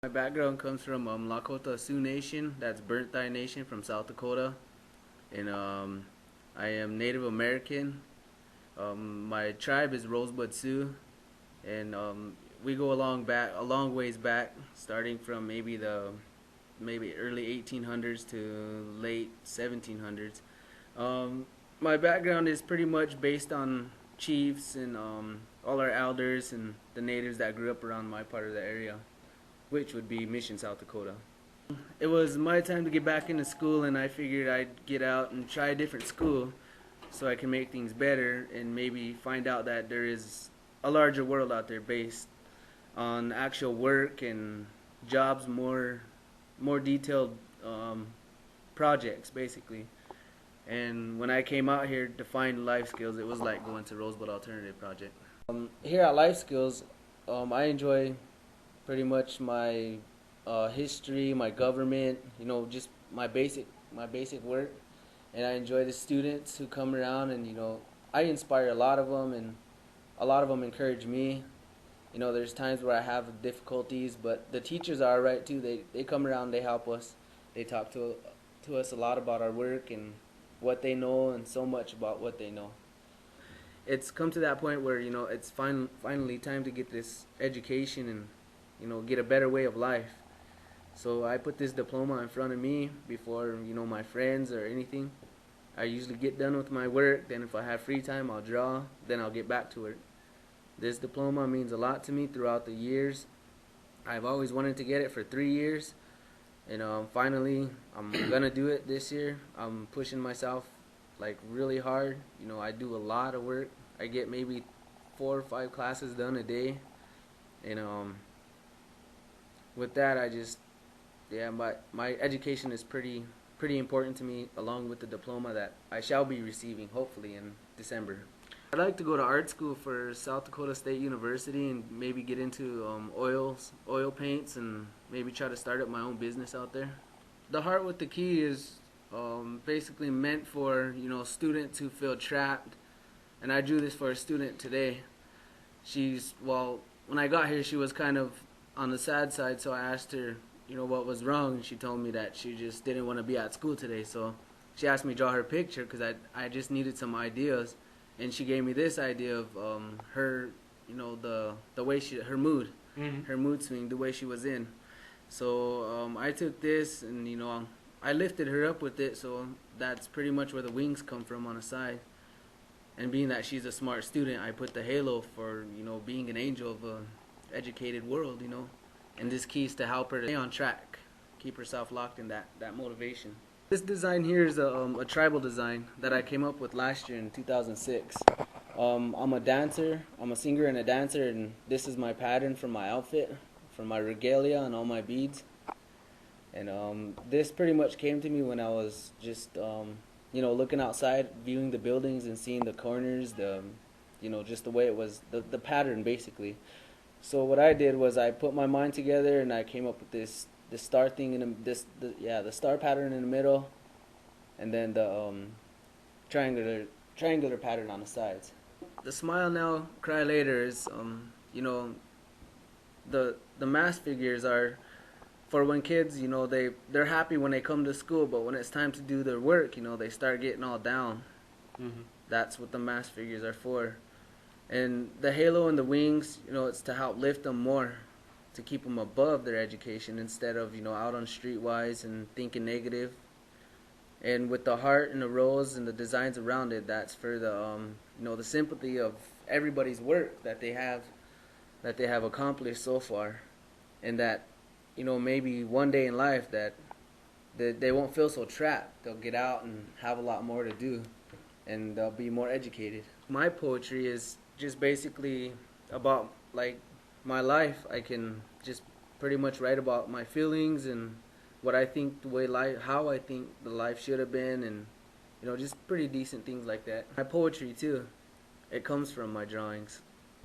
My background comes from Lakota Sioux Nation, that's Burnt Thigh Nation from South Dakota, and I am Native American. My tribe is Rosebud Sioux, and we go a long ways back, starting from maybe early 1800s to late 1700s. My background is pretty much based on chiefs and all our elders and the natives that grew up around my part of the area, which would be Mission, South Dakota. It was my time to get back into school, and I figured I'd get out and try a different school so I can make things better and maybe find out that there is a larger world out there based on actual work and jobs, more detailed projects basically. And when I came out here to find life skills, it was like going to Rosebud Alternative Project. Here at Life Skills, I enjoy pretty much my history, my government, just my basic work, and I enjoy the students who come around, and I inspire a lot of them, and a lot of them encourage me. There's times where I have difficulties, but the teachers are alright too. They come around, they help us, they talk to us a lot about our work and what they know, and so much about what they know. It's come to that point where it's finally time to get this education and get a better way of life. So I put this diploma in front of me before my friends or anything. I usually get done with my work, then if I have free time I'll draw, then I'll get back to it. This diploma means a lot to me throughout the years. I've always wanted to get it for 3 years, and finally I'm gonna do it this year. I'm pushing myself like really hard. I do a lot of work. I get maybe 4 or 5 classes done a day, and with that my education is pretty important to me, along with the diploma that I shall be receiving hopefully in December. I'd like to go to art school for South Dakota State University and maybe get into oil paints, and maybe try to start up my own business out there. The Heart with the Key is basically meant for students who feel trapped, and I drew this for a student today. When I got here, she was kind of on the sad side, so I asked her what was wrong, and she told me that she just didn't want to be at school today. So she asked me to draw her picture because I just needed some ideas. And she gave me this idea of her, the way her mood, her mood swing, the way she was in. So I took this and I lifted her up with it. So that's pretty much where the wings come from on the side. And being that she's a smart student, I put the halo for being an angel of a educated world. And this key is to help her to stay on track, keep herself locked in that motivation. This design here is a tribal design that I came up with last year in 2006. I'm a dancer, I'm a singer and a dancer, and this is my pattern for my outfit, for my regalia and all my beads. And this pretty much came to me when I was just looking outside, viewing the buildings and seeing the corners, just the way it was, the pattern basically. So what I did was I put my mind together and I came up with this star thing in the star pattern in the middle, and then the triangular pattern on the sides. The smile now, cry later is the mask figures are for when kids they're happy when they come to school, but when it's time to do their work they start getting all down. That's what the mask figures are for. And the halo and the wings, it's to help lift them more, to keep them above their education instead of out on streetwise and thinking negative. And with the heart and the rose and the designs around it, that's for the the sympathy of everybody's work that they have accomplished so far, and that maybe one day in life that they won't feel so trapped. They'll get out and have a lot more to do, and they'll be more educated. My poetry is just basically about like my life. I can just pretty much write about my feelings and what I think how I think the life should have been, and just pretty decent things like that. My poetry too, it comes from my drawings.